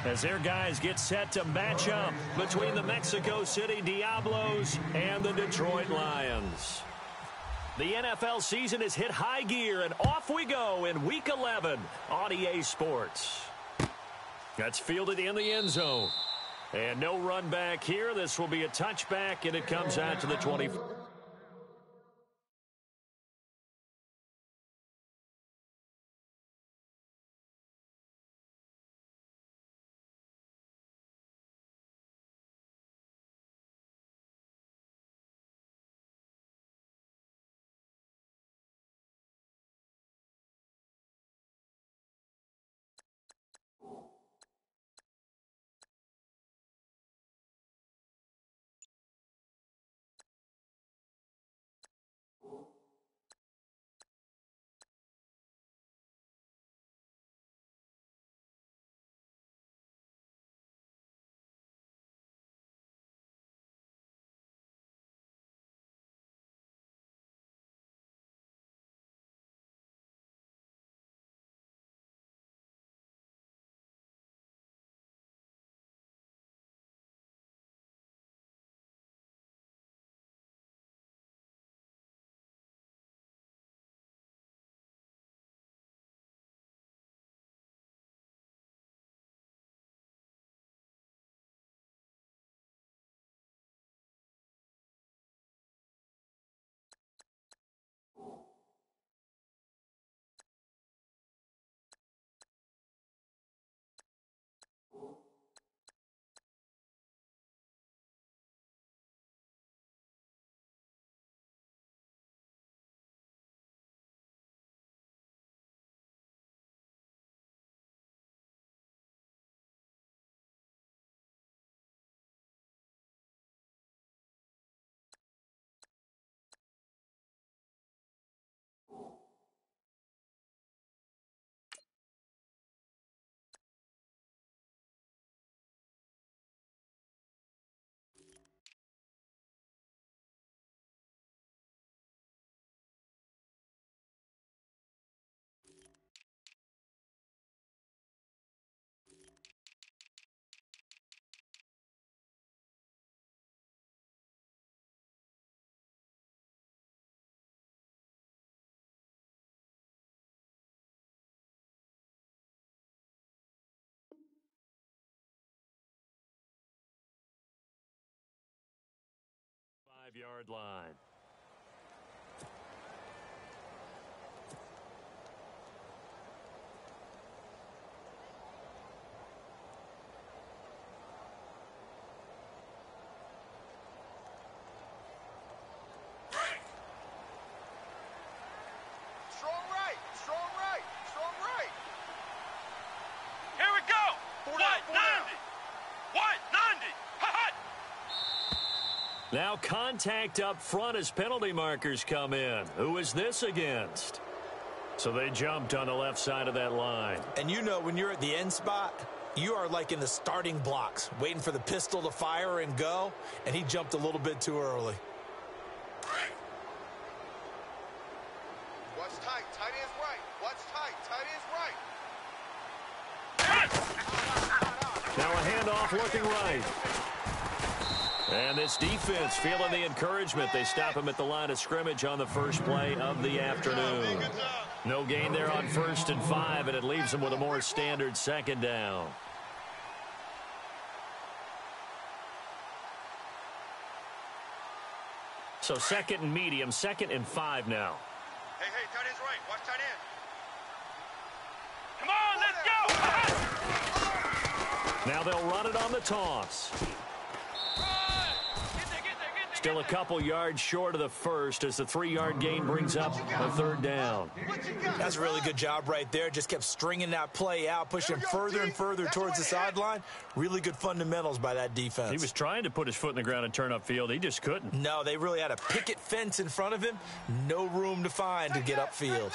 as their guys get set to match up between the Mexico City Diablos and the Detroit Lions. The NFL season has hit high gear, and off we go in Week 11 on EA Sports. That's fielded in the end zone. And no run back here. This will be a touchback, and it comes out to the 20. Yard line. Strong right, strong right, strong right. Here we go. 190. 190. Ha-ha. Now contact up front as penalty markers come in. Who is this against? So they jumped on the left side of that line. And you know when you're at the end spot, you are like in the starting blocks, waiting for the pistol to fire and go, and he jumped a little bit too early. Watch tight, tight end's right. Watch tight, tight end's right. Now a handoff looking right. And this defense feeling the encouragement. They stop him at the line of scrimmage on the first play of the afternoon. No gain there on 1st and 5, and it leaves them with a more standard second down. So 2nd and medium, 2nd and 5 now. Hey, tight end's right. Watch tight end. Come on, let's go. Now they'll run it on the toss. Still a couple yards short of the first as the 3-yard gain brings up a 3rd down. That's a really good job right there. Just kept stringing that play out, pushing him further and further towards the sideline. Really good fundamentals by that defense. He was trying to put his foot in the ground and turn upfield. He just couldn't. No, they really had a picket fence in front of him. No room to find to get upfield.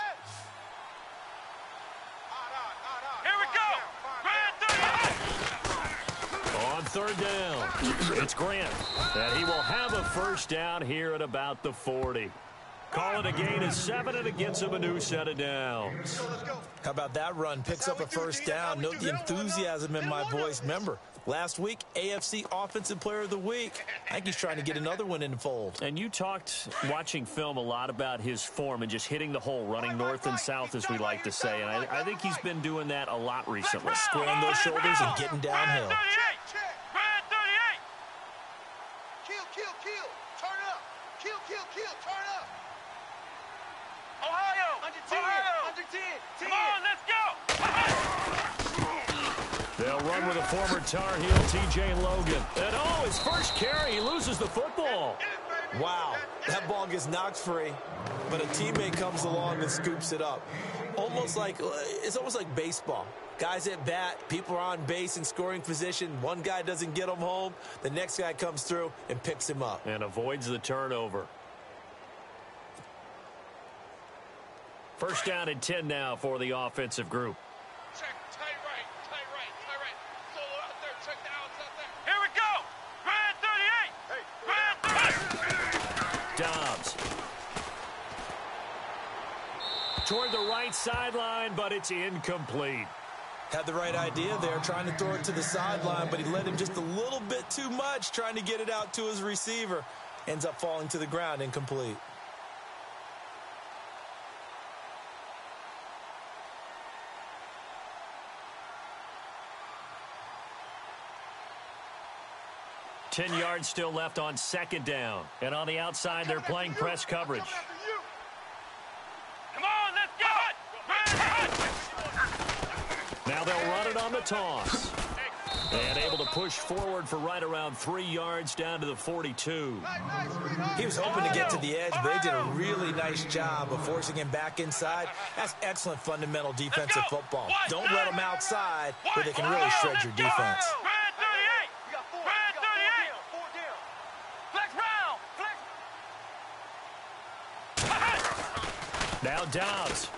Here we go. On 3rd down, it's Grant. And he will have a first down here at about the 40. Call it a gain of 7, and it gets him a new set of downs. How about that run? Picks up a first down. Note the enthusiasm in my voice. Remember, last week, AFC Offensive Player of the Week. I think he's trying to get another one in the fold. And you talked, watching film, a lot about his form and just hitting the hole, running north and south, as we like to say. And I think he's been doing that a lot recently. Squaring those shoulders and getting downhill. Kill. Turn up. Kill. Turn up. Ohio! Under 10. Ohio! Under 10. 10. Come on, let's go! They'll run with a former Tar Heel, T.J. Logan. And his first carry, he loses the football. Wow, that ball gets knocked free, but a teammate comes along and scoops it up. It's almost like baseball. Guys at bat, people are on base in scoring position. One guy doesn't get him home. The next guy comes through and picks him up. And avoids the turnover. First down and 10 now for the offensive group. Check, tight right. Solo out there, check the outs out there. Here we go! Red 38! Dobbs. Toward the right sideline, but it's incomplete. Had the right idea there, trying to throw it to the sideline, but he led him just a little bit too much, trying to get it out to his receiver. Ends up falling to the ground, incomplete. Ten yards still left on second down. And on the outside, they're playing press coverage. Come on, let's go! Now they'll run it on the toss. And able to push forward for right around 3 yards down to the 42. He was hoping to get to the edge, but they did a really nice job of forcing him back inside. That's excellent fundamental defensive football. Don't let them outside where they can really shred your defense. Now Dobbs.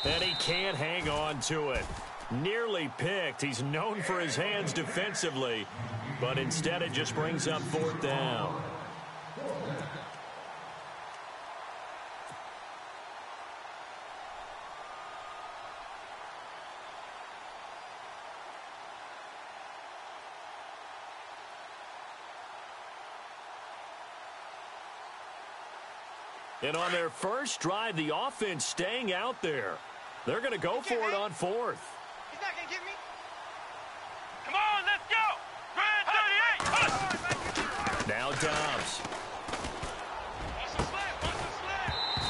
And he can't hang on to it. Nearly picked. He's known for his hands defensively, but instead it just brings up fourth down. And on their first drive, the offense staying out there. They're going to go for it on fourth. He's not going to get me. Come on, let's go! Red 38! Now Dobbs.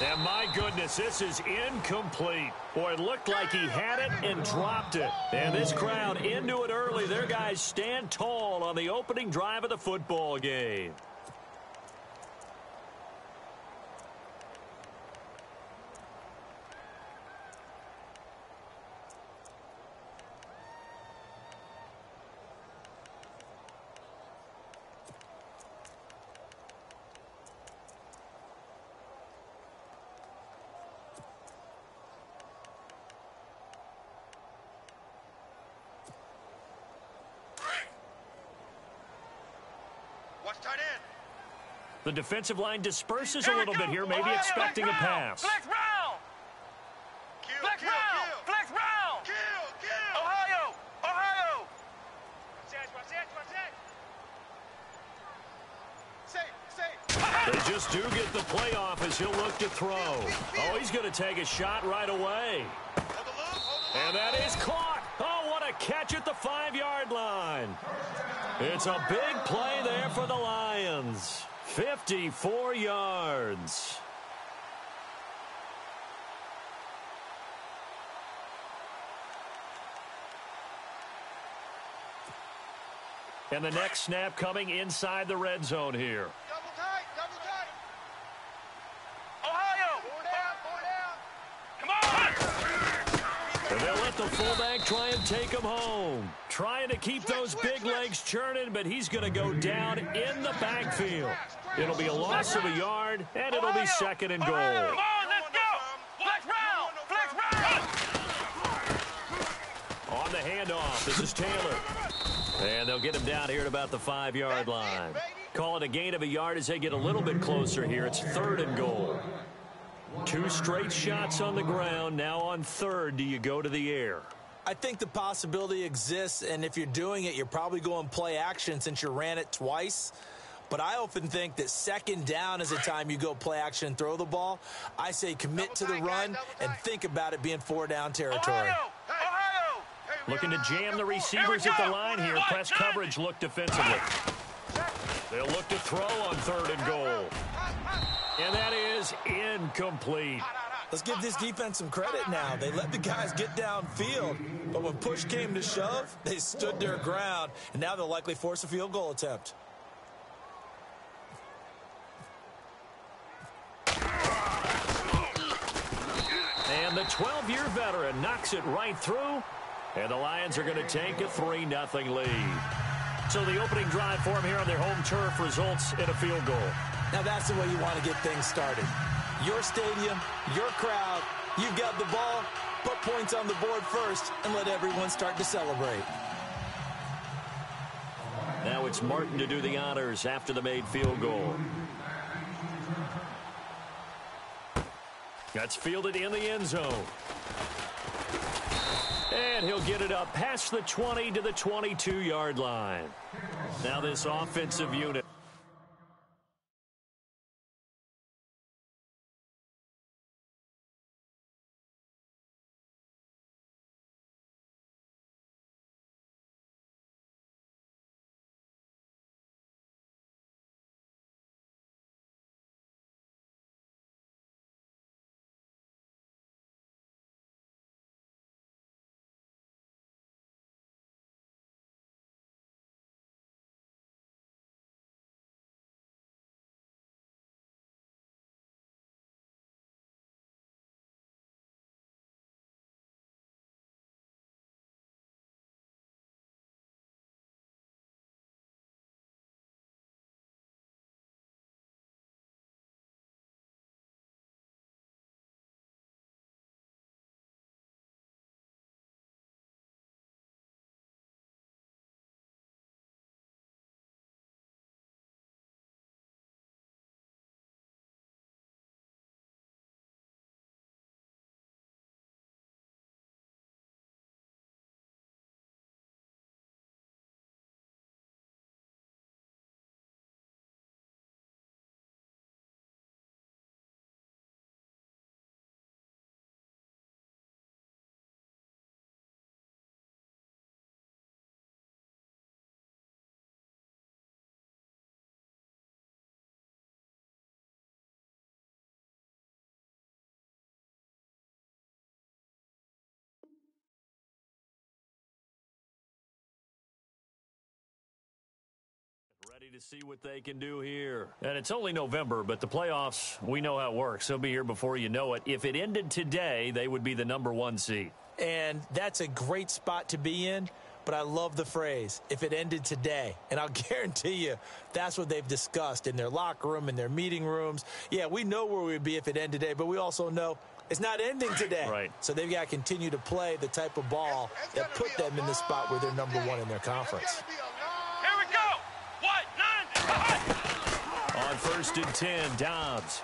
And my goodness, this is incomplete. Boy, it looked like he had it and dropped it. And this crowd into it early. Their guys stand tall on the opening drive of the football game. The defensive line disperses a little bit here, maybe expecting a pass. Flex round! Flex round! Kill! Ohio! They just do get the playoff as he'll look to throw. Oh, he's going to take a shot right away. And that is caught. Oh, what a catch at the 5-yard line. It's a big play there for the Lions. 54 yards. And the next snap coming inside the red zone here. Double tight. Ohio! Come on! And they'll let the fullback try and take him home. Trying to keep those big legs churning, but he's going to go down in the backfield. It'll be a loss of a yard, and it'll be second and goal. Come on, let's go! Flex round! On the handoff, this is Taylor. And they'll get him down here at about the 5-yard line. Baby. Call it a gain of a yard as they get a little bit closer here. It's 3rd and goal. 2 straight shots on the ground. Now on 3rd, do you go to the air? I think the possibility exists, and if you're doing it, you're probably going play action since you ran it twice. But I often think that 2nd down is the time you go play action and throw the ball. I say commit to the run and think about it being 4-down territory. Ohio! Looking to jam the receivers at the line here. Press coverage look defensively. They'll look to throw on 3rd and goal. And that is incomplete. Let's give this defense some credit now. They let the guys get downfield, but when push came to shove, they stood their ground, and now they'll likely force a field goal attempt. And the 12-year veteran knocks it right through, and the Lions are going to take a 3-0 lead. So the opening drive for them here on their home turf results in a field goal. Now that's the way you want to get things started. Your stadium, your crowd, you've got the ball, put points on the board first, and let everyone start to celebrate. Now it's Martin to do the honors after the made field goal. That's fielded in the end zone. And he'll get it up past the 20 to the 22-yard line. Now this offensive unit. Ready to see what they can do here. And it's only November, but the playoffs, we know how it works. They'll be here before you know it. If it ended today, they would be the #1 seed. And that's a great spot to be in, but I love the phrase, if it ended today. And I'll guarantee you that's what they've discussed in their locker room, in their meeting rooms. Yeah, we know where we'd be if it ended today, but we also know it's not ending today. Right. So they've got to continue to play the type of ball that put them in the spot where they're #1 in their conference. Here we go. What? 9. On 1st and 10, Dobbs.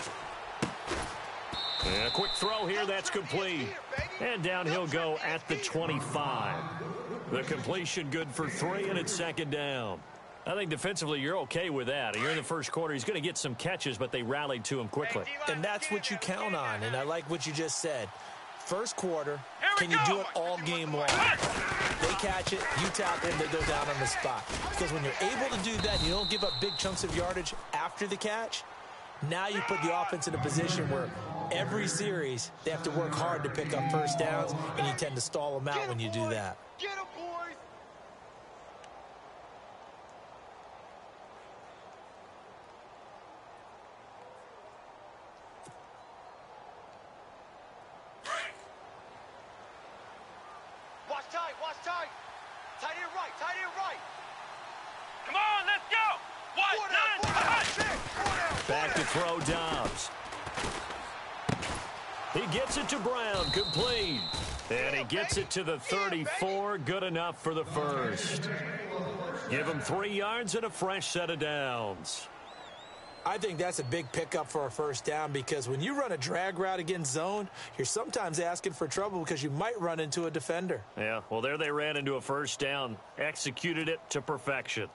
And a quick throw here, that's complete. And down he'll go at the 25. The completion good for 3, and it's 2nd down. I think defensively you're okay with that. You're in the first quarter. He's going to get some catches, but they rallied to him quickly. And that's what you count on, and I like what you just said. First quarter, can you do it all game long? They catch it, you tackle them, they go down on the spot. Because when you're able to do that, you don't give up big chunks of yardage after the catch. Now you put the offense in a position where every series they have to work hard to pick up first downs, and you tend to stall them out when you do that. Get him, boys! Watch tight, watch tight. Tight end right, tight end right. Come on, let's go. What? 9. Back to throw, Dobbs. He gets it to Brown, complete. And he gets it to the 34. Good enough for the first. Give him 3 yards and a fresh set of downs. I think that's a big pickup for a first down because when you run a drag route against zone, you're sometimes asking for trouble because you might run into a defender. Yeah, well, there they ran into a first down, executed it to perfection.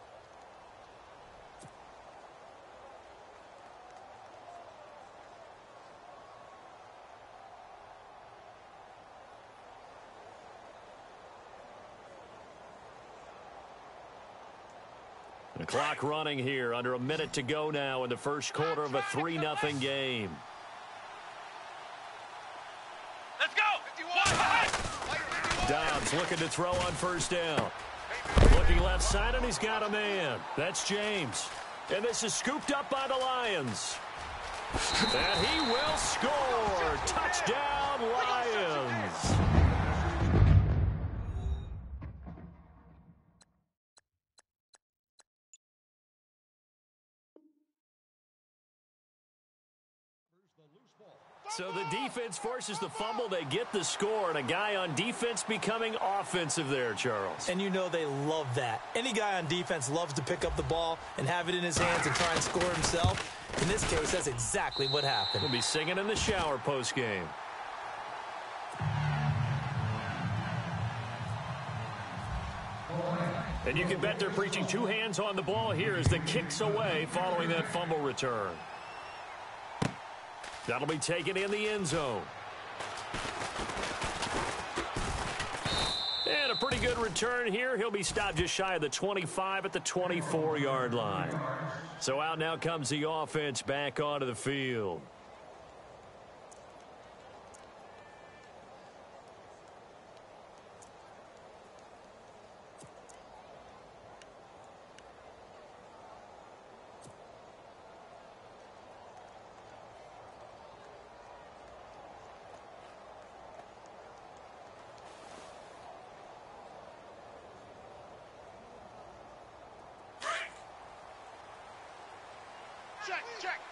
The clock running here, under a minute to go now in the first quarter of a 3-0 game. Let's go! Dobbs looking to throw on first down. Looking left side, and he's got a man. That's James. And this is scooped up by the Lions. And he will score. Touchdown, Lions. So the defense forces the fumble. They get the score, and a guy on defense becoming offensive there, Charles. And you know they love that. Any guy on defense loves to pick up the ball and have it in his hands and try and score himself. In this case, that's exactly what happened. He'll be singing in the shower post-game. And you can bet they're preaching 2 hands on the ball here as the kick's away following that fumble return. That'll be taken in the end zone. And a pretty good return here. He'll be stopped just shy of the 25 at the 24-yard line. So out now comes the offense back onto the field.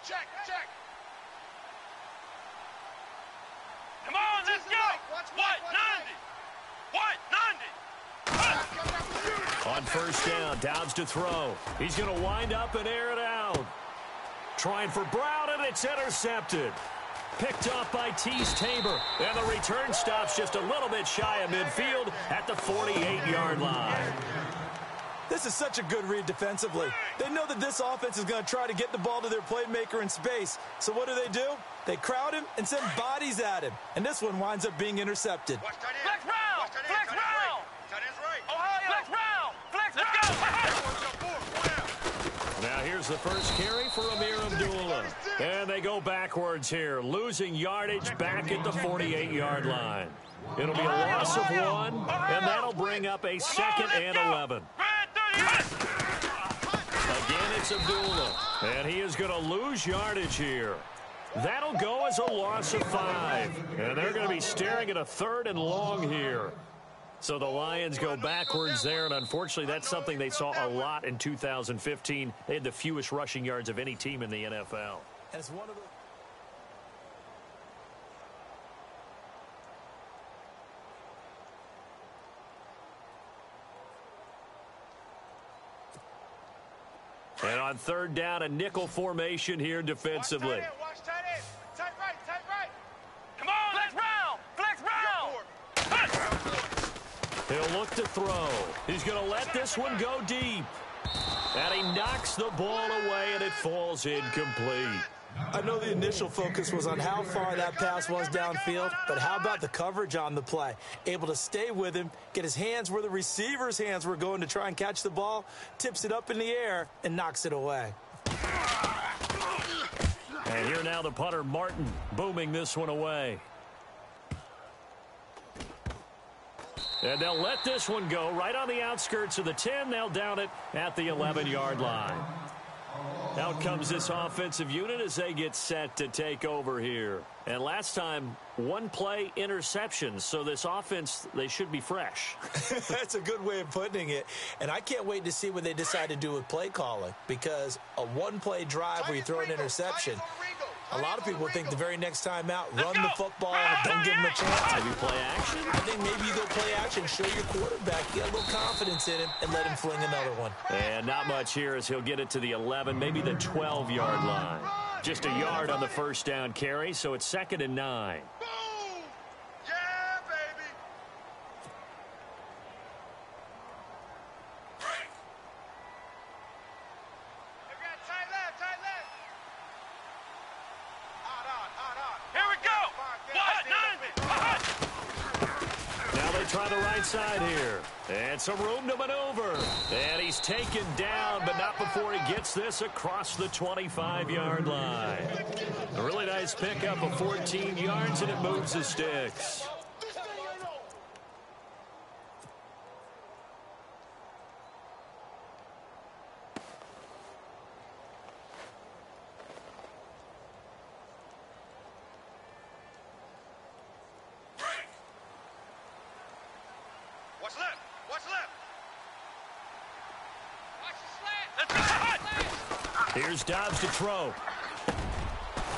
Check. Come on, let's go. What? 90. On first down, Downs to throw. He's going to wind up and air it out. Trying for Brown, and it's intercepted. Picked off by Tease Tabor. And the return stops just a little bit shy of midfield at the 48-yard line. This is such a good read defensively. They know that this offense is going to try to get the ball to their playmaker in space. So what do? They crowd him and send bodies at him. And this one winds up being intercepted. Flex round! Tight end's right. Ohio! Flex round! Let's go! Now here's the first carry for Amir Abdullah. And they go backwards here, losing yardage back at the 48-yard line. It'll be a loss of 1, and that'll bring up a 2nd and 11. Again, it's Abdullah, and he is going to lose yardage here. That'll go as a loss of 5, and they're going to be staring at a 3rd and long here. So the Lions go backwards there, and unfortunately that's something they saw a lot in 2015. They had the fewest rushing yards of any team in the NFL. As one of the And on 3rd down, a nickel formation here defensively. Watch tight end. Tight right. Come on, flex round. He'll look to throw. He's going to let this one go deep. And he knocks the ball away, and it falls incomplete. I know the initial focus was on how far that pass was downfield, but how about the coverage on the play? Able to stay with him, get his hands where the receiver's hands were going to try and catch the ball, tips it up in the air, and knocks it away. And here now the punter, Martin, booming this one away. And they'll let this one go right on the outskirts of the 10. They'll down it at the 11-yard line. Out comes this offensive unit as they get set to take over here. And last time, 1 play interceptions. So this offense, they should be fresh. That's a good way of putting it. And I can't wait to see what they decide to do with play calling. Because a 1-play drive where you throw an interception, A lot of people think the very next time out, run the football, don't give him a chance. Maybe play action? I think maybe you go play action, show your quarterback, get a little confidence in him, and let him fling another one. And not much here as he'll get it to the 11, maybe the 12-yard line. Just a yard on the first down carry, so it's 2nd and 9. Boom! Yeah, baby! We got tight left, tight left. Hard. Here we go! What? 90! Now they try the right side here. And some room to maneuver. And he's taken down, but not before he gets this across the 25-yard line. A really nice pickup of 14 yards, and it moves the sticks. What's left? What's left? Watch the slant. Here's Dobbs to throw.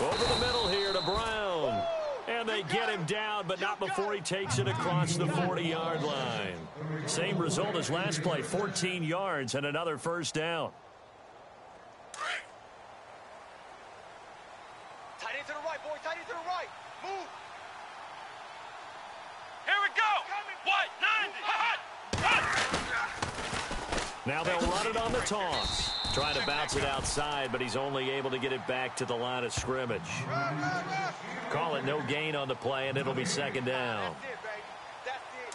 Over the middle here to Brown. And they get him down, but not before he takes it across the 40-yard line. Same result as last play, 14 yards and another first down. Tight end to the right, boy. Tight end to the right. Move. Here we go! What? 90! Now they'll run it on the toss. Trying to bounce it outside, but he's only able to get it back to the line of scrimmage. Call it no gain on the play, and it'll be 2nd down.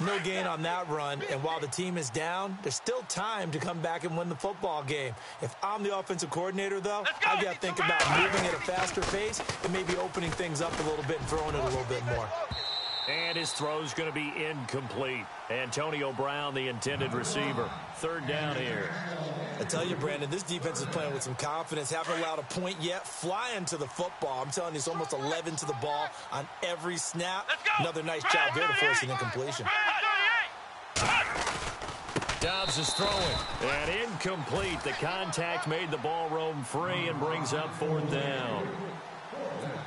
No gain on that run, and while the team is down, there's still time to come back and win the football game. If I'm the offensive coordinator, though, I've got to think about moving at a faster pace and maybe opening things up a little bit and throwing it a little bit more. And his throw's going to be incomplete. Antonio Brown, the intended receiver. 3rd down here. I tell you, Brandon, this defense is playing with some confidence. Haven't allowed a point yet. Flying to the football. I'm telling you, it's almost 11 to the ball on every snap. Another nice job there to force an incompletion. Dobbs is throwing. And incomplete. The contact made the ball roam free and brings up 4th down.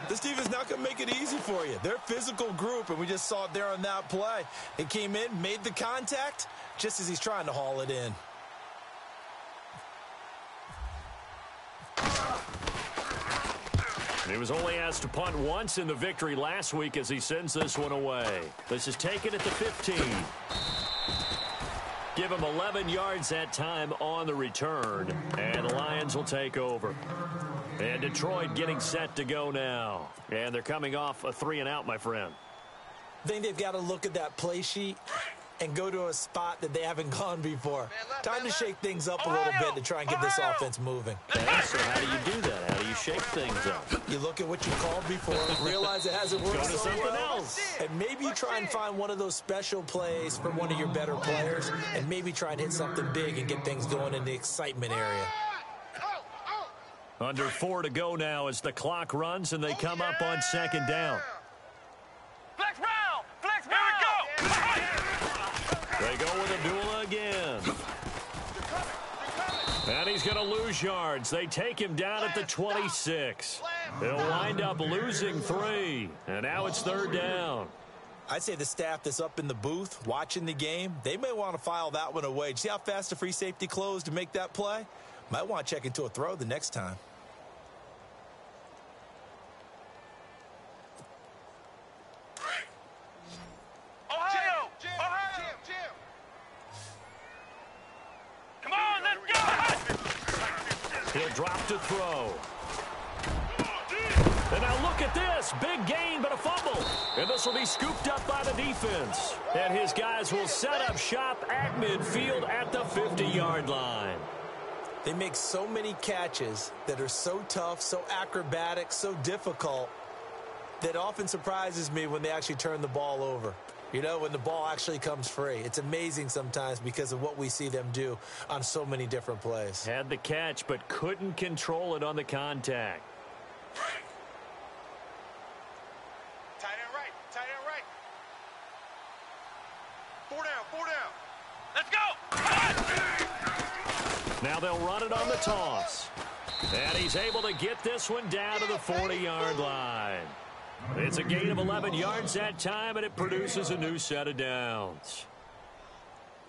This defense not going to make it easy for you. They're a physical group, and we just saw it there on that play. It came in, made the contact, just as he's trying to haul it in. He was only asked to punt once in the victory last week as he sends this one away. This is taken at the 15. Give him 11 yards that time on the return, and the Lions will take over. And Detroit getting set to go now. And they're coming off a 3-and-out, my friend. I think they've got to look at that play sheet and go to a spot that they haven't gone before. Time to shake things up a little bit to try and get this offense moving. Okay, so how do you do that? How do you shake things up? You look at what you called before, realize it hasn't worked Go to so something well, else. and maybe you try and find one of those special plays for one of your better players, and maybe try and hit something big and get things going in the excitement area. Under 4 to go now as the clock runs and they come up on 2nd down. Flex round! Flex round! Here we go! They go with a duel again. And he's going to lose yards. They take him down at the 26. He'll wind up losing 3. And now it's 3rd down. I'd say the staff that's up in the booth watching the game, they may want to file that one away. See how fast the free safety closed to make that play? Might want to check into a throw the next time. Ohio! Ohio! Come on, let's go! He'll drop to throw. And now look at this. Big gain, but a fumble. And this will be scooped up by the defense. And his guys will set up shop at midfield at the 50-yard line. They make so many catches that are so tough, so acrobatic, so difficult, that often surprises me when they actually turn the ball over. You know, when the ball actually comes free. It's amazing sometimes because of what we see them do on so many different plays. Had the catch, but couldn't control it on the contact. Tight end right. Tight end right. 4 down. 4 down. Let's go! Now they'll run it on the toss. And he's able to get this one down to the 40-yard line. It's a gain of 11 yards that time, and it produces a new set of downs.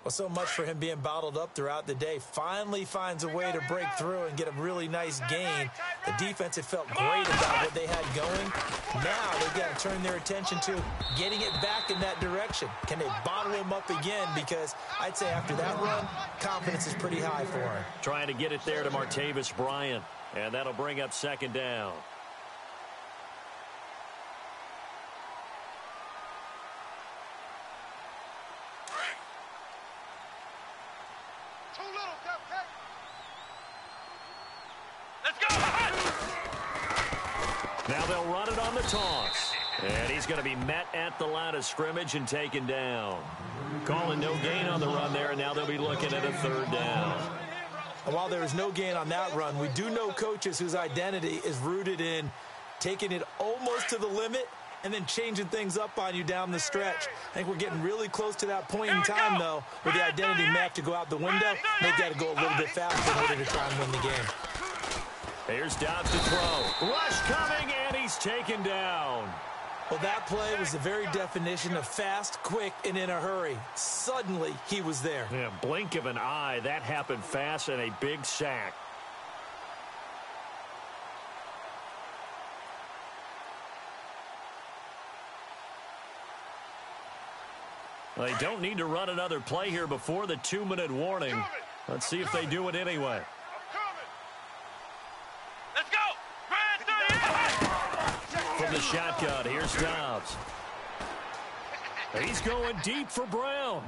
Well, so much for him being bottled up throughout the day. Finally finds a way to break through and get a really nice gain. The defense had felt great about what they had going. Now they've got to turn their attention to getting it back in that direction. Can they bottle him up again? Because I'd say after that run, confidence is pretty high for him. Trying to get it there to Martavis Bryant, and that'll bring up second down. Now they'll run it on the toss. And he's going to be met at the line of scrimmage and taken down. Calling no gain on the run there, and now they'll be looking at a third down. And while there is no gain on that run, we do know coaches whose identity is rooted in taking it almost to the limit and then changing things up on you down the stretch. I think we're getting really close to that point in time, though, where the identity map to go out the window. They've got to go a little bit faster in order to try and win the game. Here's Dobbs to throw. Rush coming, and he's taken down. Well, that play was the very definition of fast, quick, and in a hurry. Suddenly, he was there. Yeah, blink of an eye. That happened fast, and a big sack. Well, they don't need to run another play here before the 2-minute warning. Let's see if they do it anyway. From the shotgun, here's Dobbs. He's going deep for Brown.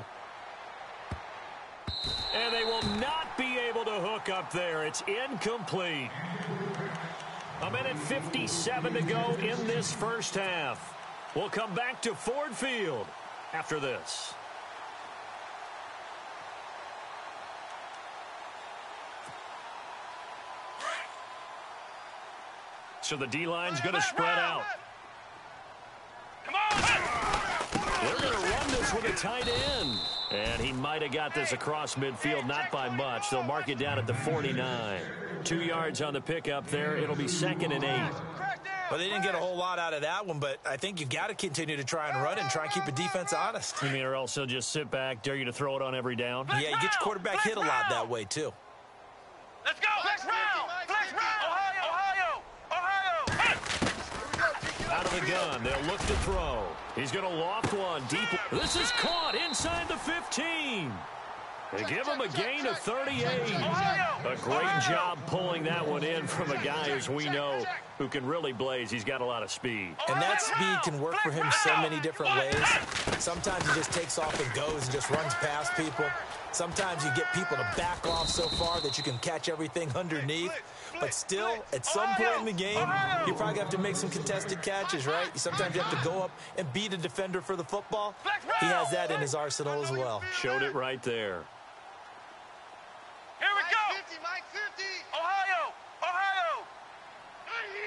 And they will not be able to hook up there. It's incomplete. 1:57 to go in this first half. We'll come back to Ford Field after this. So the D-line's going to spread out. Come on! They're going to run this with a tight end. And he might have got this across midfield, not by much. They'll mark it down at the 49. 2 yards on the pickup there. It'll be 2nd and 8. Well, they didn't get a whole lot out of that one, but I think you got to continue to try and run and try and keep the defense honest. You mean or else they'll just sit back, dare you to throw it on every down? Yeah, you get your quarterback hit a lot that way, too. Let's go! Flex round! Flex round! Ohio! Out of the gun, they'll look to throw. He's going to loft one deep. This is caught inside the 15. They give him a gain of 38. A great job pulling that one in from a guy, as we know, who can really blaze. He's got a lot of speed. And that speed can work for him so many different ways. Sometimes he just takes off and goes and just runs past people. Sometimes you get people to back off so far that you can catch everything underneath. But still, at some point in the game, you probably have to make some contested catches, right? Sometimes you have to go up and beat a defender for the football. He has that in his arsenal as well. Showed it right there. Here we go! Ohio!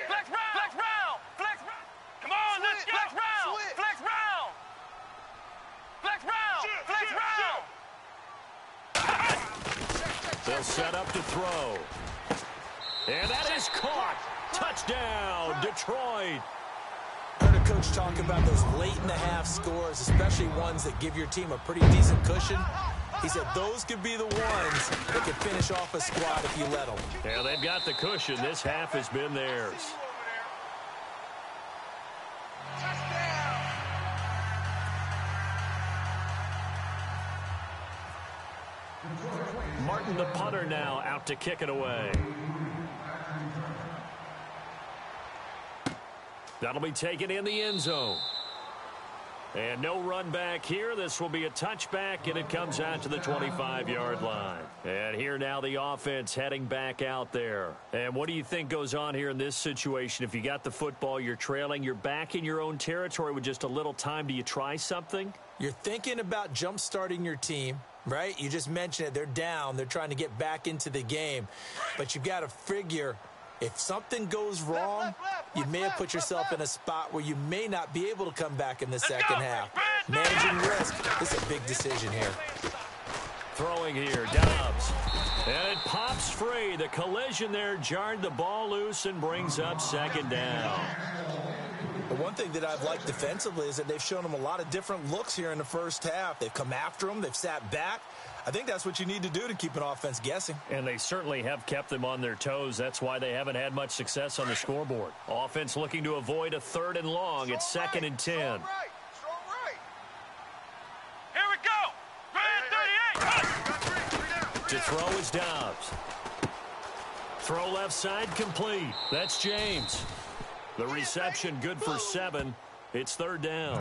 Flex round! Come on, let's go! Flex round! They'll set up to throw. And that is caught. Touchdown, Detroit. Heard a coach talk about those late-in-the-half scores, especially ones that give your team a pretty decent cushion. He said those could be the ones that could finish off a squad if you let them. Yeah, they've got the cushion. This half has been theirs. Martin, the punter, now out to kick it away. That'll be taken in the end zone. And no run back here. This will be a touchback, and it comes out to the 25-yard line. And here now the offense heading back out there. And what do you think goes on here in this situation? If you got the football, you're trailing, you're back in your own territory with just a little time. Do you try something? You're thinking about jump-starting your team, right? You just mentioned it. They're down. They're trying to get back into the game. But you've got to figure, if something goes wrong, you may have put yourself in a spot where you may not be able to come back in the second half. Managing risk is a big decision here. Throwing here, Dobbs. And it pops free. The collision there jarred the ball loose and brings up second down. The one thing that I've liked defensively is that they've shown them a lot of different looks here in the first half. They've come after them. They've sat back. I think that's what you need to do to keep an offense guessing. And they certainly have kept them on their toes. That's why they haven't had much success on the scoreboard. Offense looking to avoid a 3rd and long. It's 2nd and 10. Here we go. Right at 38. To throw is Dobbs. Throw left side complete. That's James. The reception good for 7. It's 3rd down.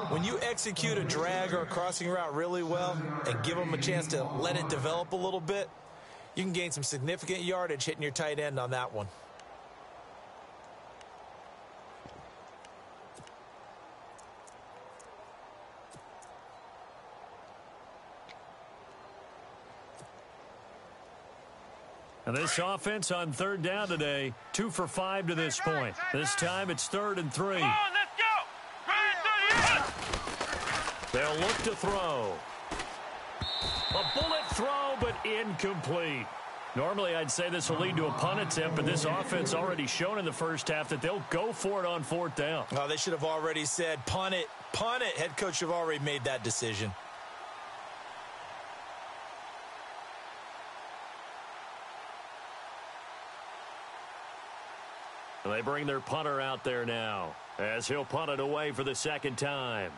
When you execute a drag or a crossing route really well and give them a chance to let it develop a little bit, you can gain some significant yardage hitting your tight end on that one. And this offense on 3rd down today, 2 for 5 to this point. This time it's 3rd and 3. Come on, let's go. Right at 38. They'll look to throw. A bullet throw, but incomplete. Normally, I'd say this will lead to a punt attempt, but this offense already shown in the first half that they'll go for it on 4th down. Oh, they should have already said, punt it, punt it. Head coach should have already made that decision. They bring their punter out there now as he'll punt it away for the 2nd time.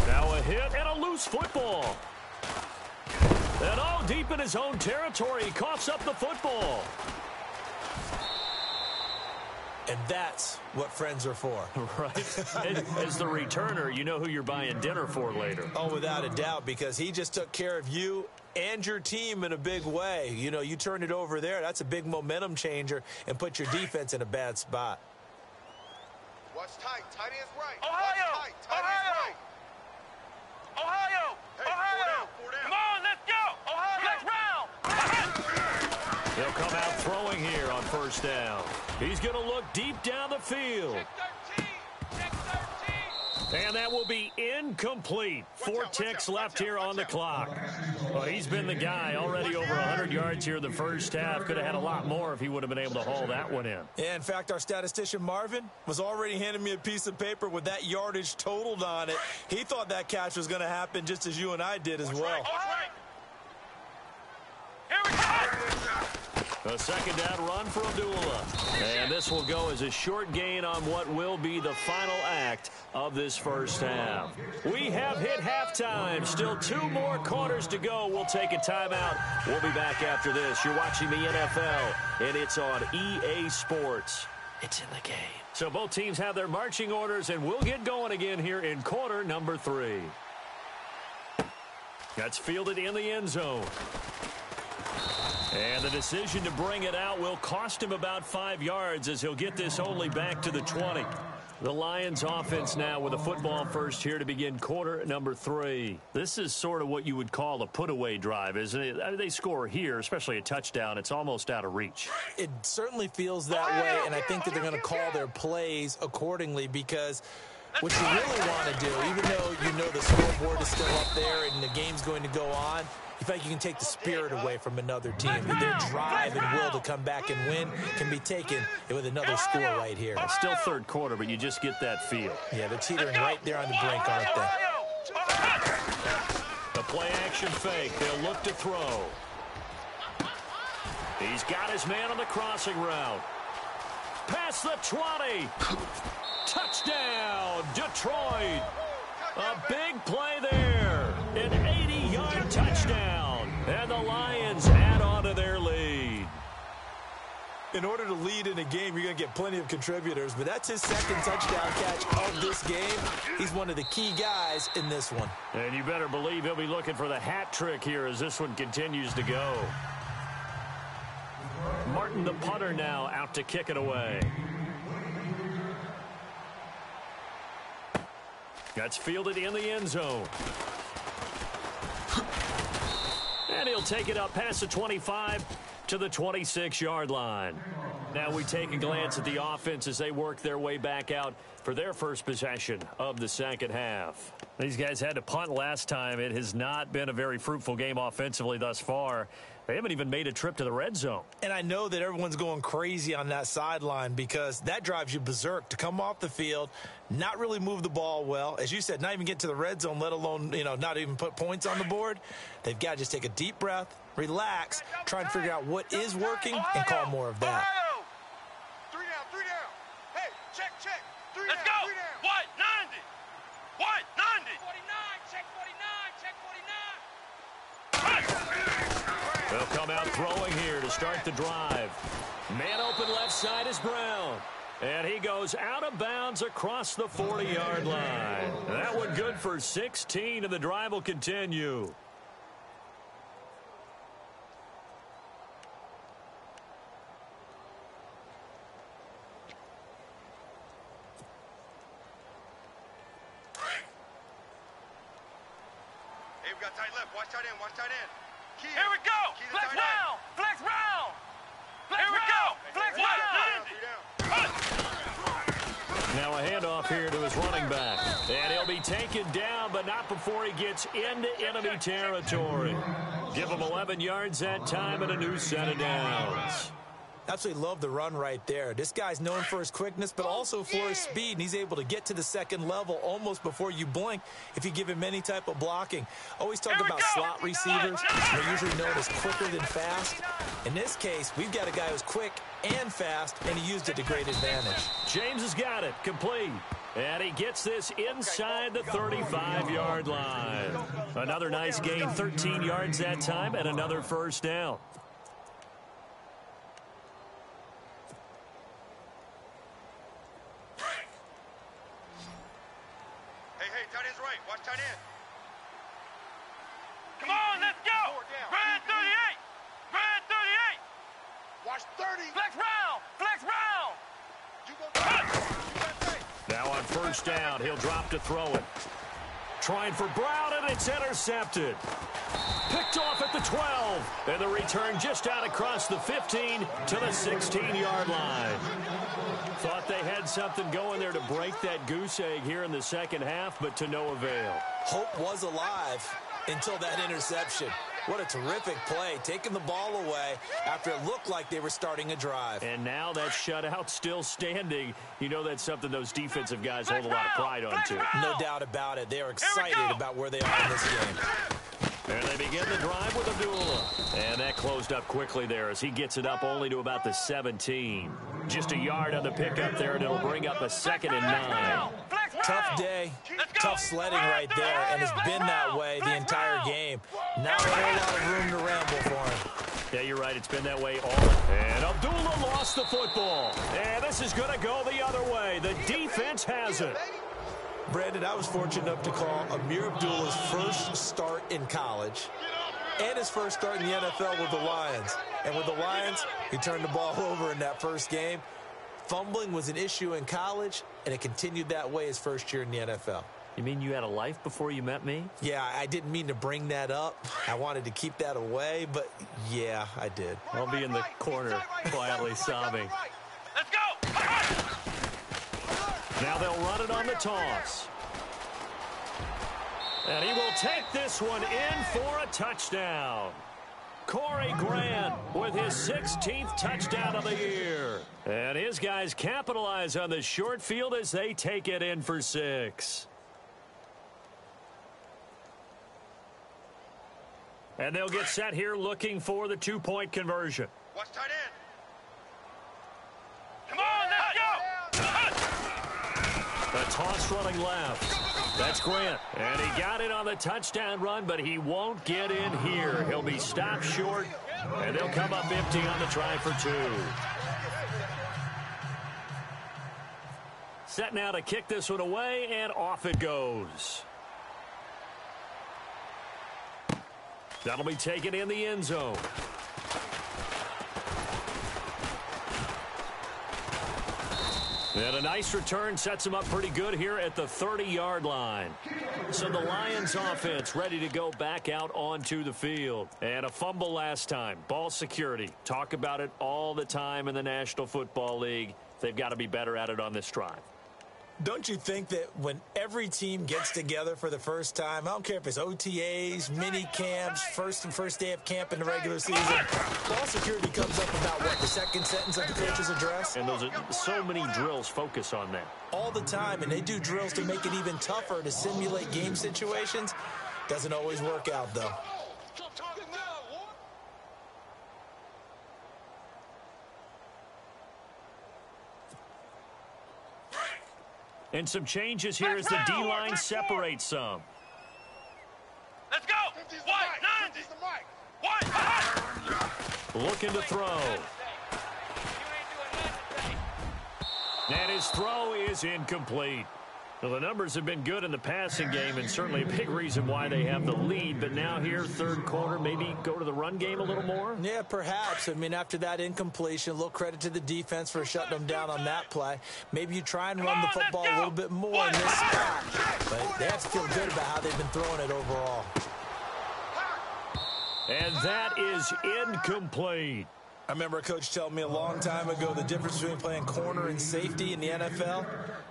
Now a hit and a loose football. And all deep in his own territory, he coughs up the football. And that's what friends are for. Right. As the returner, you know who you're buying dinner for later. Oh, without a doubt, because he just took care of you and your team in a big way. You know, you turned it over there. That's a big momentum changer and put your defense in a bad spot. Watch tight. Tight is right. Ohio. Watch tight. Tight is right. Ohio. Hey, Ohio. 4 down. Come on, let's go. Ohio. Next round. He'll come out throwing here on 1st down. He's going to look deep down the field. Check 13. Check 13. And that will be incomplete. 4 ticks left here on the clock. Well, he's been the guy already over 100 yards here in the first half. Could have had a lot more if he would have been able to haul that one in. Yeah, in fact, our statistician Marvin was already handing me a piece of paper with that yardage totaled on it. He thought that catch was going to happen just as you and I did as well. Right. Here we go. A 2nd down run for Abdullah. And this will go as a short gain on what will be the final act of this first half. We have hit halftime. Still 2 more quarters to go. We'll take a timeout. We'll be back after this. You're watching the NFL, and it's on EA Sports. It's in the game. So both teams have their marching orders, and we'll get going again here in quarter number 3. That's fielded in the end zone. And the decision to bring it out will cost him about 5 yards as he'll get this only back to the 20. The Lions offense now with a football first here to begin quarter number 3. This is sort of what you would call a put-away drive, isn't it? I mean, they score here, especially a touchdown. It's almost out of reach. It certainly feels that way, and I think that they're going to call their plays accordingly because what you really want to do, even though you know the scoreboard is still up there and the game's going to go on, you feel like you can take the spirit away from another team. Their drive and will to come back and win can be taken with another score right here. It's still 3rd quarter, but you just get that feel. Yeah, they're teetering right there on the brink, aren't they? The play-action fake. They'll look to throw. He's got his man on the crossing route. Past the 20. Touchdown, Detroit. A big play there. An 80-yard touchdown. And the Lions add on to their lead. In order to lead in a game, you're going to get plenty of contributors, but that's his 2nd touchdown catch of this game. He's one of the key guys in this one. And you better believe he'll be looking for the hat trick here as this one continues to go. Martin, the punter, now out to kick it away. That's fielded in the end zone. And he'll take it up past the 25 to the 26-yard line. Now we take a glance at the offense as they work their way back out for their first possession of the second half. These guys had to punt last time. It has not been a very fruitful game offensively thus far. They haven't even made a trip to the red zone. And I know that everyone's going crazy on that sideline because that drives you berserk to come off the field, not really move the ball well. As you said, not even get to the red zone, let alone, not even put points on the board. They've got to just take a deep breath, relax, try and figure out what is working and call more of that. Three down. Hey, check. Let's go. What? 90. What? 90. 49, check 49. They'll come out throwing here to start the drive. Man open left side is Brown. And he goes out of bounds across the 40-yard line. That one good for 16, and the drive will continue. Hey, we got tight left. Watch tight end. Key Here we go. Key to Flex tight end. round. Here we go. Flex round. Now a handoff here to his running back. And he'll be taken down, but not before he gets into enemy territory. Give him 11 yards that time and a new set of downs. Absolutely love the run right there. This guy's known for his quickness, but also for his speed, and he's able to get to the second level almost before you blink if you give him any type of blocking. Always talk about slot receivers. They're usually known as quicker than fast. In this case, we've got a guy who's quick and fast, and he used it to great advantage. James has got it, complete. And he gets this inside the 35-yard line. Another nice gain, 13 yards that time, and another first down. Hey, tight end's right. Watch tight end. Come on, let's go. Red 38. Red 38. Watch 30. Flex round. You go. Now on first down, he'll drop to throw it. Trying for Brown, and it's intercepted. Picked off at the 12. And the return just out across the 15 to the 16-yard line. Thought they had something going there to break that goose egg here in the second half, but to no avail. Hope was alive until that interception. What a terrific play, taking the ball away after it looked like they were starting a drive. And now that shutout still standing. You know that's something those defensive guys hold a lot of pride on, too. No doubt about it. They are excited about where they are in this game. And they begin the drive with Abdullah. And that closed up quickly there as he gets it up only to about the 17. Just a yard on the pickup there, and it'll bring up a 2nd and 9. Tough day, tough sledding right there, and it's been that way the entire game. Not a whole lot of room to ramble for him. Yeah, you're right. It's been that way all. And Abdullah lost the football. And this is going to go the other way. The defense has it. Brandon, I was fortunate enough to call Amir Abdullah's first start in college and his first start in the NFL with the Lions. And with the Lions, he turned the ball over in that first game. Fumbling was an issue in college, and it continued that way his first year in the NFL. You mean you had a life before you met me? Yeah, I didn't mean to bring that up. I wanted to keep that away, but yeah, I did. I'll be in the corner quietly sobbing. Let's go. Now they'll run it on the toss. And he will take this one in for a touchdown. Corey Grant with his 16th touchdown of the year. And his guys capitalize on the short field as they take it in for 6. And they'll get set here looking for the 2-point conversion. Watch tight end. Come on, let's go. A toss running left. That's Grant. And he got it on the touchdown run, but he won't get in here. He'll be stopped short, and they'll come up empty on the try for 2. Set now to kick this one away, and off it goes. That'll be taken in the end zone. And a nice return sets them up pretty good here at the 30-yard line. So the Lions offense ready to go back out onto the field. And a fumble last time. Ball security. Talk about it all the time in the National Football League. They've got to be better at it on this drive. Don't you think that when every team gets together for the first time, I don't care if it's OTAs, mini camps, first day of camp in the regular season, ball security comes up about, what, the second sentence of the coach's address? And those are so many drills focus on that. All the time, and they do drills to make it even tougher to simulate game situations. Doesn't always work out, though. And some changes here as the D-line separates some. Let's go. One. Looking to throw. And his throw is incomplete. Well, the numbers have been good in the passing game and certainly a big reason why they have the lead. But now here, third quarter, maybe go to the run game a little more? Yeah, perhaps. I mean, after that incompletion, a little credit to the defense for shutting them down on that play. Maybe you try and run the football a little bit more in this spot. But they have to feel good about how they've been throwing it overall. And that is incomplete. I remember a coach telling me a long time ago the difference between playing corner and safety in the NFL.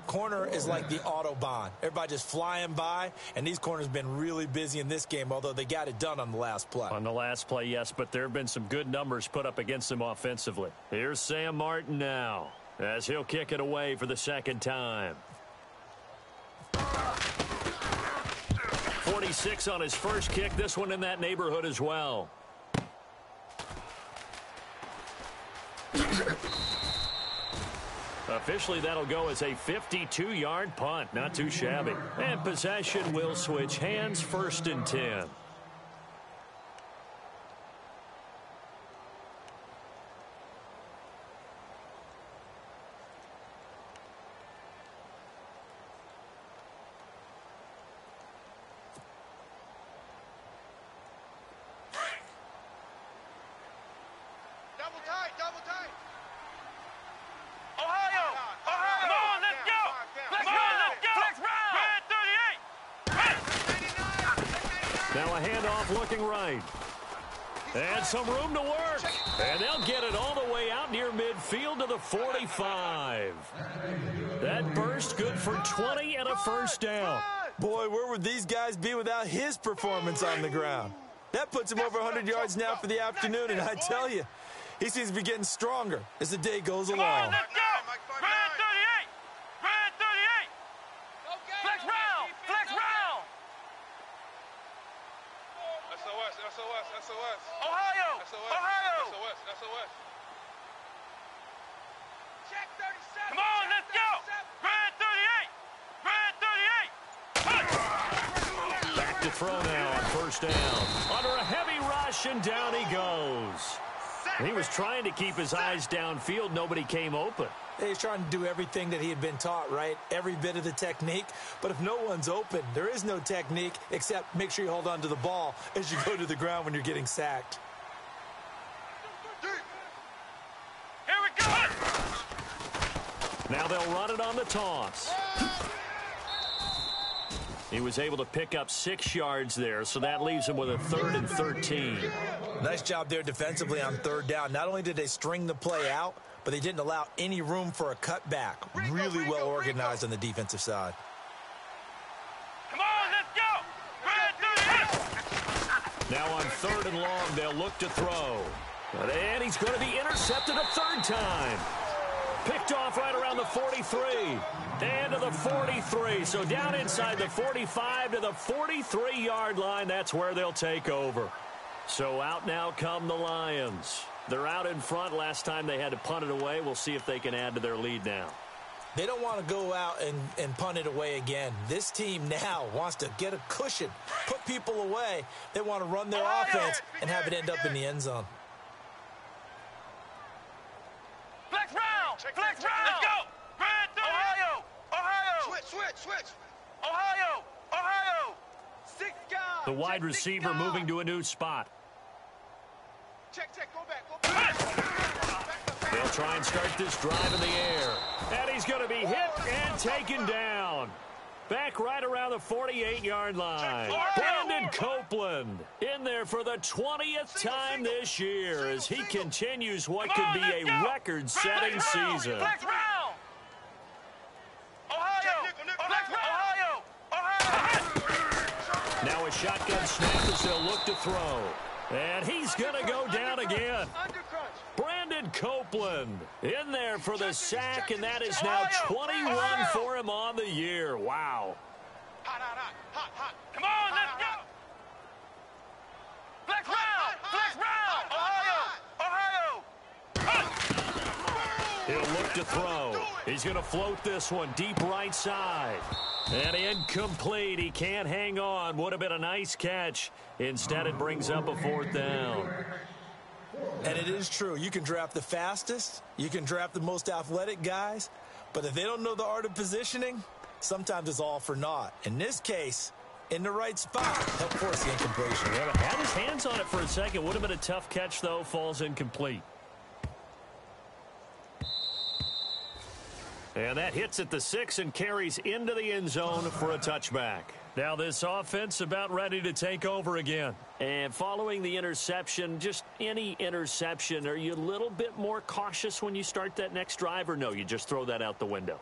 Corner is like the Autobahn. Everybody just flying by, and these corners have been really busy in this game, although they got it done on the last play. On the last play, yes, but there have been some good numbers put up against them offensively. Here's Sam Martin now, as he'll kick it away for the second time. 46 on his first kick, this one in that neighborhood as well. Officially, that'll go as a 52-yard punt. Not too shabby. And possession will switch hands, 1st and 10. Double tight. Ohio. Come on, let's go. Let's go. Now a handoff looking right. And some room to work. And they'll get it all the way out near midfield to the 45. That burst good for 20 and a first down. Boy, where would these guys be without his performance on the ground? That puts him over 100 yards now for the afternoon, and I tell you, he seems to be getting stronger as the day goes along. Come on, let's go. Red 38. Red 38. Flex round. Flex round. SOS. Ohio. Ohio. SOS. Check 37. Come on, let's go. Red 38. Red 38. Back to throw now on first down. Under a heavy rush, and down he goes. He was trying to keep his eyes downfield. Nobody came open. He's trying to do everything that he had been taught, right? Every bit of the technique. But if no one's open, there is no technique except make sure you hold on to the ball as you go to the ground when you're getting sacked. Here we go. Now they'll run it on the toss. He was able to pick up 6 yards there, so that leaves him with a 3rd and 13. Nice job there defensively on 3rd down. Not only did they string the play out, but they didn't allow any room for a cutback. Really well organized on the defensive side. Come on, let's go. Red 38. Now on 3rd and long, they'll look to throw. And he's going to be intercepted a 3rd time. Picked off right around the 43. And to the 43. So down inside the 45 to the 43-yard line. That's where they'll take over. So out now come the Lions. They're out in front. Last time they had to punt it away. We'll see if they can add to their lead now. They don't want to go out and punt it away again. This team now wants to get a cushion, put people away. They want to run their offense and have it end up in the end zone. Flex round. Flex round. Let's go. Red 38. Ohio. Switch. Ohio. 6 guys. The wide receiver moving to a new spot. Check. Go back. They'll try and start this drive in the air. And he's going to be hit and taken down. Back right around the 48-yard line. Brandon Copeland in there for the 20th time this year as he continues what could be a record-setting season. Now a shotgun snap as they'll look to throw. And he's going to go down again. Brandon Copeland in there for the sack, and that is now 21 for him on the year. Wow. Hot. Come on, let's go. Flex round. Ohio. He'll look to throw. He's going to float this one deep right side. And incomplete. He can't hang on. Would have been a nice catch. Instead, it brings up a 4th down. And it is true. You can draft the fastest. You can draft the most athletic guys. But if they don't know the art of positioning, sometimes it's all for naught. In this case, in the right spot, help force the incompletion. Yeah, but had his hands on it for a second. Would have been a tough catch, though. Falls incomplete. And that hits at the 6 and carries into the end zone for a touchback. Now this offense about ready to take over again. And following the interception, just any interception, are you a little bit more cautious when you start that next drive, or no, you just throw that out the window?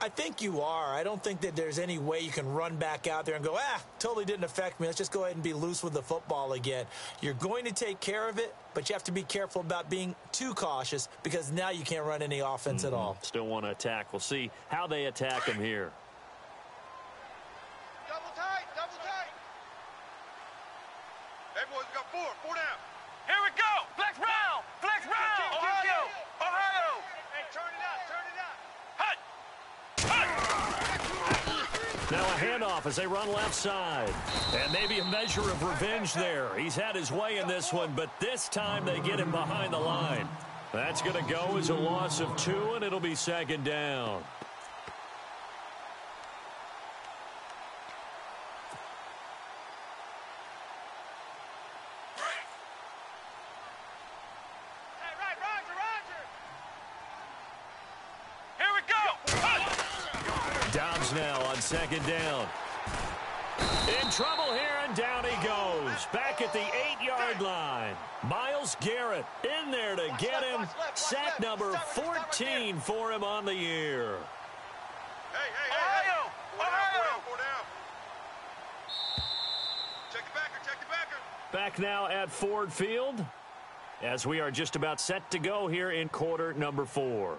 I think you are. I don't think that there's any way you can run back out there and go, totally didn't affect me. Let's just go ahead and be loose with the football again. You're going to take care of it, but you have to be careful about being too cautious because now you can't run any offense at all. Still want to attack. We'll see how they attack him here. Double tight. Everyone's got 4 down. Here we go. Flex round. Ohio. Hey, turn it up. Hut. Now a handoff as they run left side. And maybe a measure of revenge there. He's had his way in this one, but this time they get him behind the line. That's going to go as a loss of 2, and it'll be 2nd down. Now on 2nd down. In trouble here, and down he goes. Back at the 8-yard line. Myles Garrett in there to get him. Sack number 14 for him on the year. Ohio. 4 down. Check the backer. Back now at Ford Field as we are just about set to go here in quarter number 4.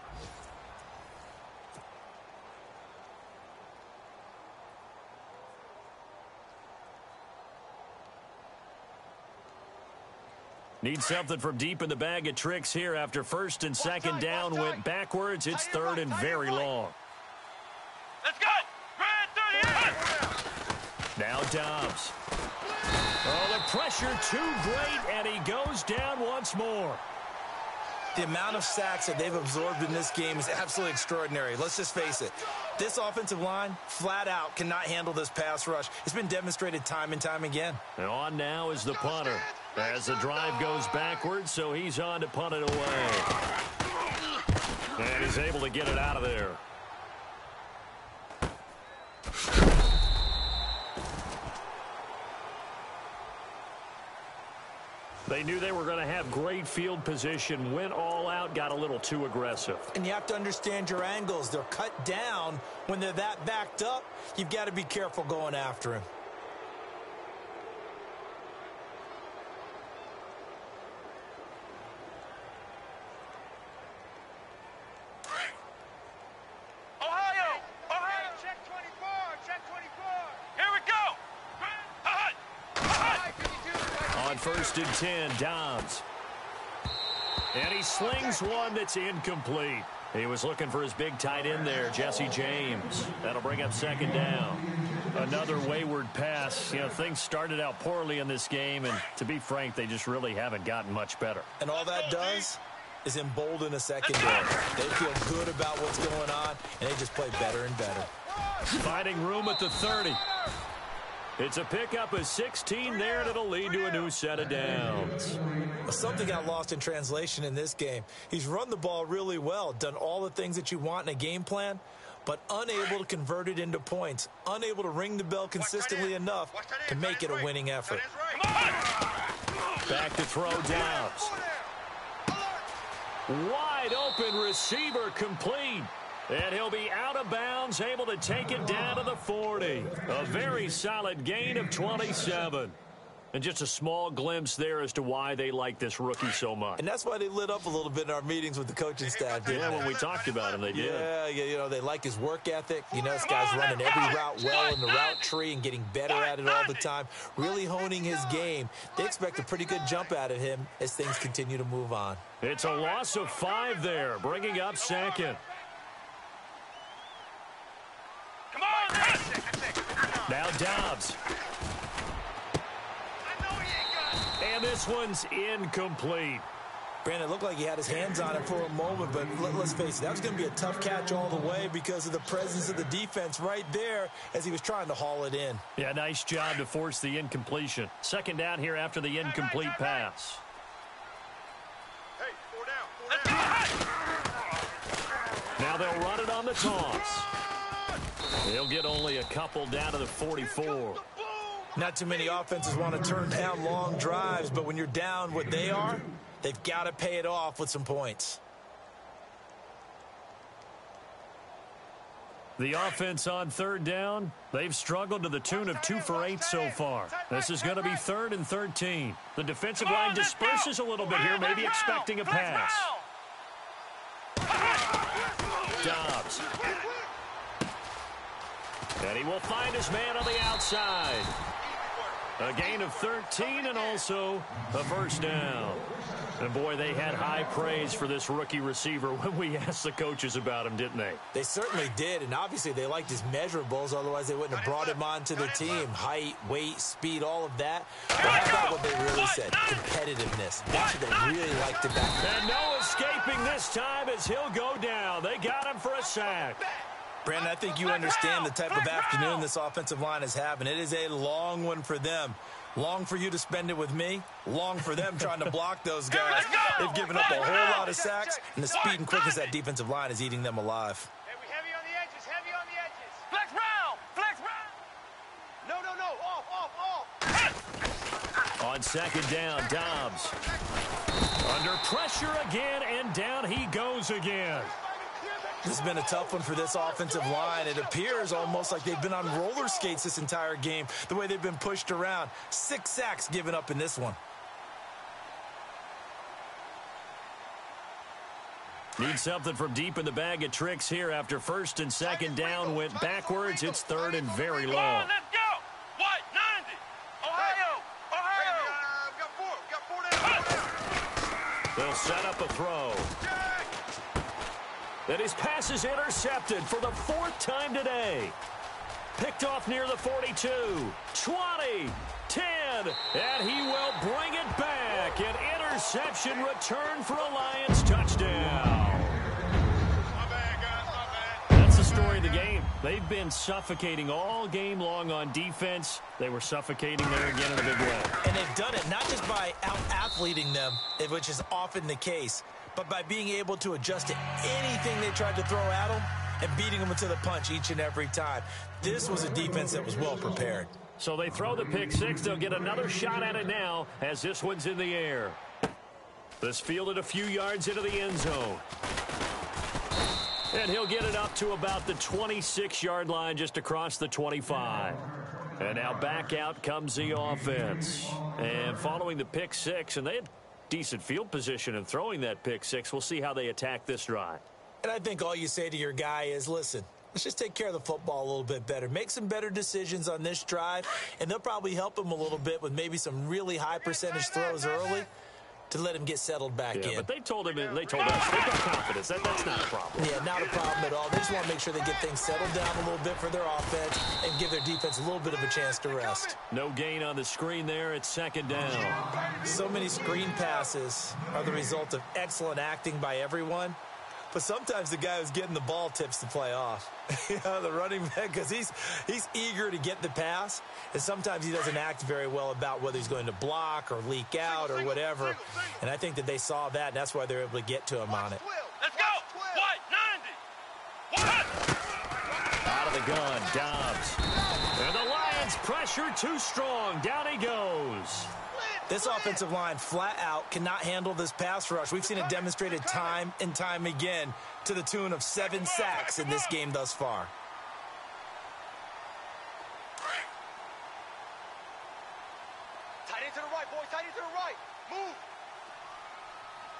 Need something from deep in the bag of tricks here after 1st and 2nd down went backwards. It's 3rd and very long. Let's go. Red 38. Now Dobbs. Oh, the pressure too great, and he goes down once more. The amount of sacks that they've absorbed in this game is absolutely extraordinary. Let's just face it. This offensive line, flat out, cannot handle this pass rush. It's been demonstrated time and time again. And on now is the punter. As the drive goes backwards, so he's on to punt it away. And he's able to get it out of there. They knew they were going to have great field position, went all out, got a little too aggressive. And you have to understand your angles. They're cut down. When they're that backed up, you've got to be careful going after him. On 1st and 10, Dobbs. And he slings one that's incomplete. He was looking for his big tight end there, Jesse James. That'll bring up 2nd down. Another wayward pass. You know, things started out poorly in this game, and to be frank, they just really haven't gotten much better. And all that does is embolden a secondary. They feel good about what's going on, and they just play better and better. Finding room at the 30. It's a pickup of 16 there, and it'll lead to a new set of downs. Something got lost in translation in this game. He's run the ball really well, done all the things that you want in a game plan, but unable to convert it into points, unable to ring the bell consistently enough to make it a winning effort. Back to throw Dobbs. Wide open receiver complete. And he'll be out of bounds, able to take it down to the 40. A very solid gain of 27. And just a small glimpse there as to why they like this rookie so much. And that's why they lit up a little bit in our meetings with the coaching staff. Yeah, when we talked about him, they did. Yeah, you know, they like his work ethic. You know, this guy's running every route well in the route tree and getting better at it all the time, really honing his game. They expect a pretty good jump out of him as things continue to move on. It's a loss of 5 there, bringing up second. Come on, Now Dobbs. And this one's incomplete. Brandon, it looked like he had his hands on it for a moment, but let's face it, that was going to be a tough catch all the way because of the presence of the defense right there as he was trying to haul it in. Yeah, nice job to force the incompletion. Second down here after the incomplete pass. Hey, 4 down. Now they'll run it on the toss. He'll get only a couple down to the 44. Not too many offenses want to turn down long drives, but when you're down what they are, they've got to pay it off with some points. The offense on third down, they've struggled to the tune of 2 for 8 so far. This is going to be 3rd and 13. The defensive line disperses a little bit here, maybe expecting a pass. Dobbs. And he will find his man on the outside. A gain of 13 and also a first down. And, boy, they had high praise for this rookie receiver when we asked the coaches about him, didn't they? They certainly did, and obviously they liked his measurables. Otherwise, they wouldn't have brought him onto the team. Height, weight, speed, all of that. But how about what they really said? Competitiveness. That's what they really liked about him. And no escaping this time as he'll go down. They got him for a sack. Brandon, I think you understand the type of afternoon this offensive line is having. It is a long one for them. Long for you to spend it with me. Long for them trying to block those guys. They've given up a whole lot of sacks, and the speed and quickness of that defensive line is eating them alive. Heavy on the edges, heavy on the edges. Flex round, flex round. No, off. On second down, Dobbs. Under pressure again, and down he goes again. This has been a tough one for this offensive line. It appears almost like they've been on roller skates this entire game, the way they've been pushed around. 6 sacks given up in this one. Need something from deep in the bag of tricks here after first and second down went backwards. It's 3rd and very long. Let's go. White, 90. Ohio. Got 4 down. They'll set up a throw. And his pass is intercepted for the 4th time today. Picked off near the 42, 20, 10, and he will bring it back. An interception return for a Lions touchdown. My bad, guys, my bad. That's the story of the game. They've been suffocating all game long on defense. They were suffocating there again in a big way. And they've done it not just by out-athleting them, which is often the case, but by being able to adjust to anything they tried to throw at them and beating them to the punch each and every time. This was a defense that was well prepared. So they throw the pick six. They'll get another shot at it now as this one's in the air. This fielded a few yards into the end zone. And he'll get it up to about the 26-yard line just across the 25. And now back out comes the offense. And following the pick six, and they had decent field position in throwing that pick six. We'll see how they attack this drive. And I think all you say to your guy is, listen, let's just take care of the football a little bit better. Make some better decisions on this drive, and they'll probably help him a little bit with maybe some really high percentage throws early to let him get settled back in. But they told us they've got confidence. That's not a problem. Yeah, not a problem at all. They just want to make sure they get things settled down a little bit for their offense and give their defense a little bit of a chance to rest. No gain on the screen there. It's second down. So many screen passes are the result of excellent acting by everyone. But sometimes the guy who's getting the ball tips the play off. The running back, because he's eager to get the pass, and sometimes he doesn't act very well about whether he's going to block or leak out or whatever. And I think that they saw that, and that's why they're able to get to him on it. Let's go. What? 90. What? Out of the gun, Dobbs. And the Lions pressure too strong. Down he goes. This offensive line flat out cannot handle this pass rush. We've seen it demonstrated time and time again to the tune of 7 sacks in this game thus far. Tight end to the right, boys. Tight end to the right. Move.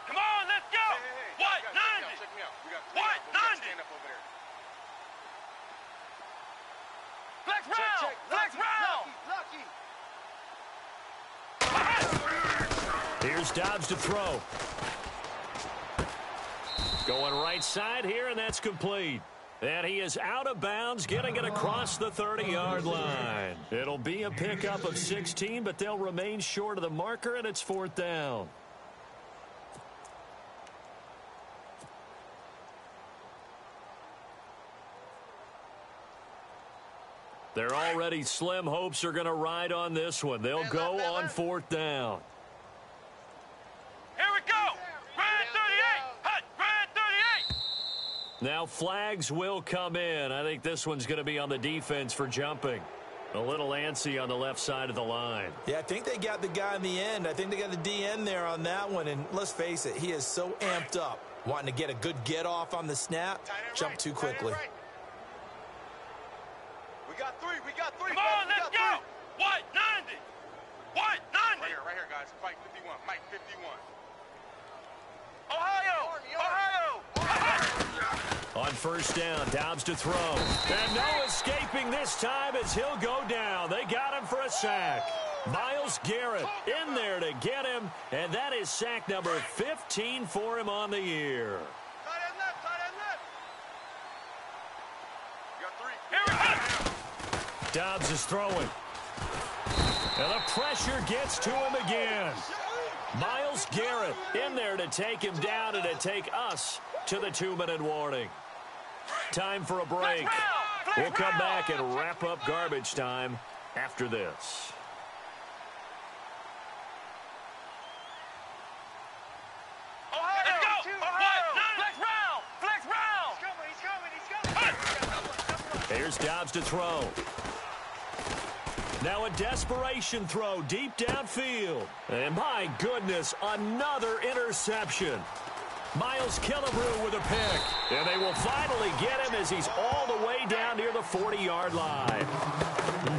Come on, let's go. Hey, What? check me 90. out, check me out. We got What? 90. stand up over there. Flex round. Check. Flex round. Lucky. Here's Dobbs to throw. Going right side here, and that's complete. And he is out of bounds, getting it across the 30-yard line. It'll be a pickup of 16, but they'll remain short of the marker, and it's 4th down. They're already slim hopes are going to ride on this one. They'll go on 4th down. Here we go. Grand 38. Hut. Grand 38. Now flags will come in. I think this one's going to be on the defense for jumping. A little antsy on the left side of the line. Yeah, I think they got the guy in the end. I think they got the DN there on that one. And let's face it, he is so amped up, wanting to get a good get off on the snap, jump too quickly. We got three. Come on, let's go. What? 90. What? 90. Right here, guys. Mike 51. Mike 51. Ohio. On 1st down, Dobbs to throw. And no escaping this time as he'll go down. They got him for a sack. Myles Garrett in there to get him, and that is sack number 15 for him on the year. Tight end left. You got 3. Here we go. Dobbs is throwing. And the pressure gets to him again. Myles Garrett in there to take him down and to take us to the 2-minute warning. Time for a break. We'll come back and wrap up garbage time after this. Here's Dobbs to throw. Now a desperation throw deep downfield. And my goodness, another interception. Miles Killebrew with a pick. And they will finally get him as he's all the way down near the 40-yard line.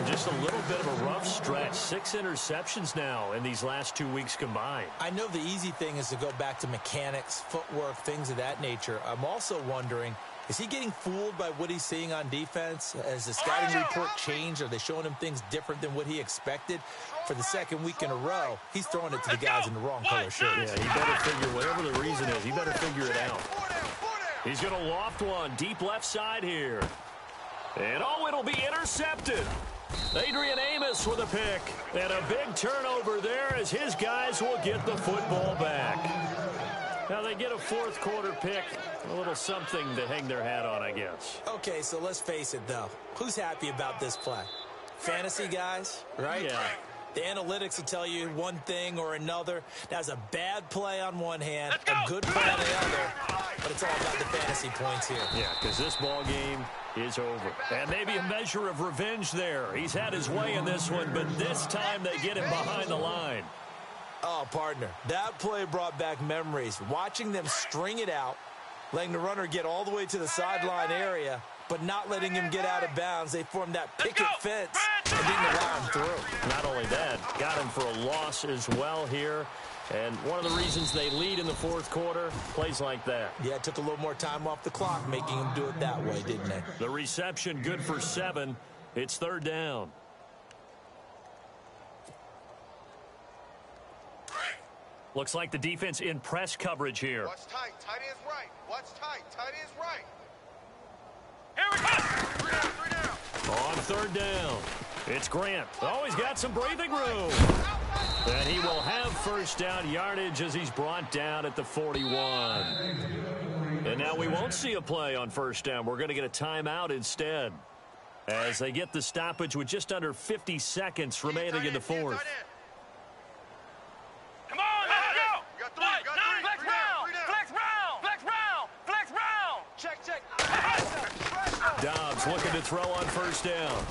Just a little bit of a rough stretch. 6 interceptions now in these last 2 weeks combined. I know the easy thing is to go back to mechanics, footwork, things of that nature. I'm also wondering, is he getting fooled by what he's seeing on defense? Has the scouting report changed? Are they showing him things different than what he expected? For the 2nd week in a row, he's throwing it to the guys in the wrong color shirts. Yeah, he better figure, whatever the reason is, he better figure it out. He's going to loft one deep left side here. And oh, it'll be intercepted. Adrian Amos with a pick. And a big turnover there as his guys will get the football back. Now they get a 4th quarter pick. A little something to hang their hat on, I guess. Okay, so let's face it, though. Who's happy about this play? Fantasy guys, right? Yeah. The analytics will tell you one thing or another. That's a bad play on one hand, a good play on the other, but it's all about the fantasy points here. Yeah, because this ball game is over. And maybe a measure of revenge there. He's had his way in this one, but this time they get him behind the line. Oh, partner, that play brought back memories. Watching them string it out, letting the runner get all the way to the sideline area, but not letting him get out of bounds. They formed that picket fence and didn't allow him through. Not only that, got him for a loss as well here. And one of the reasons they lead in the 4th quarter, plays like that. Yeah, it took a little more time off the clock, making him do it that way, didn't they? The reception good for 7. It's 3rd down. Looks like the defense in press coverage here. Watch tight. Tight end's right. Watch tight. Tight end's right. Here we go. 3 down. On 3rd down, it's Grant. Oh, he's got some breathing room. And he will have 1st down yardage as he's brought down at the 41. And now we won't see a play on first down. We're going to get a timeout instead, as they get the stoppage with just under 50 seconds remaining in the fourth. Come on, let's go! Flex round! Flex round! Flex round! Flex round! Check. Dobbs looking to throw on first down.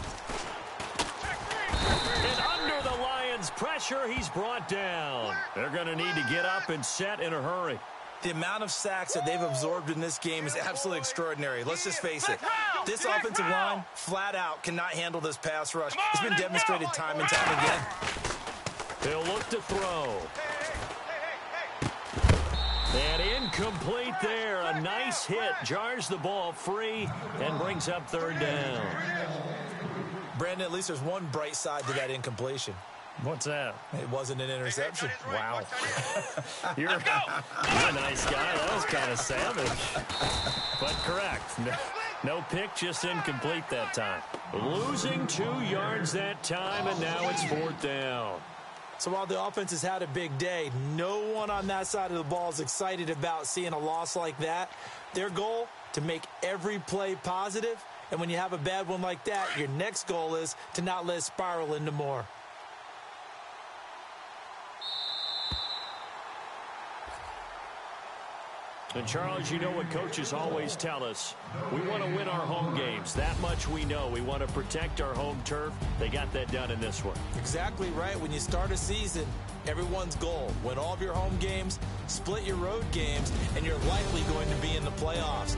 And under the Lions' pressure, he's brought down. They're going to need to get up and set in a hurry. The amount of sacks that they've absorbed in this game is absolutely extraordinary. Let's just face it. This offensive line, flat out, cannot handle this pass rush. It's been demonstrated time and time again. He'll look to throw. And incomplete there. A nice hit. Jars the ball free and brings up third down. Brandon, at least there's one bright side to that incompletion. What's that? It wasn't an interception. Wow. You're a nice guy. That was kind of savage. But correct. No pick, just incomplete that time. Losing 2 yards that time, and now it's fourth down. So while the offense has had a big day, no one on that side of the ball is excited about seeing a loss like that. Their goal, to make every play positive. And when you have a bad one like that, your next goal is to not let it spiral into more. And, Charles, you know what coaches always tell us. We want to win our home games. That much we know. We want to protect our home turf. They got that done in this one. Exactly right. When you start a season, everyone's goal, win all of your home games, split your road games, and you're likely going to be in the playoffs.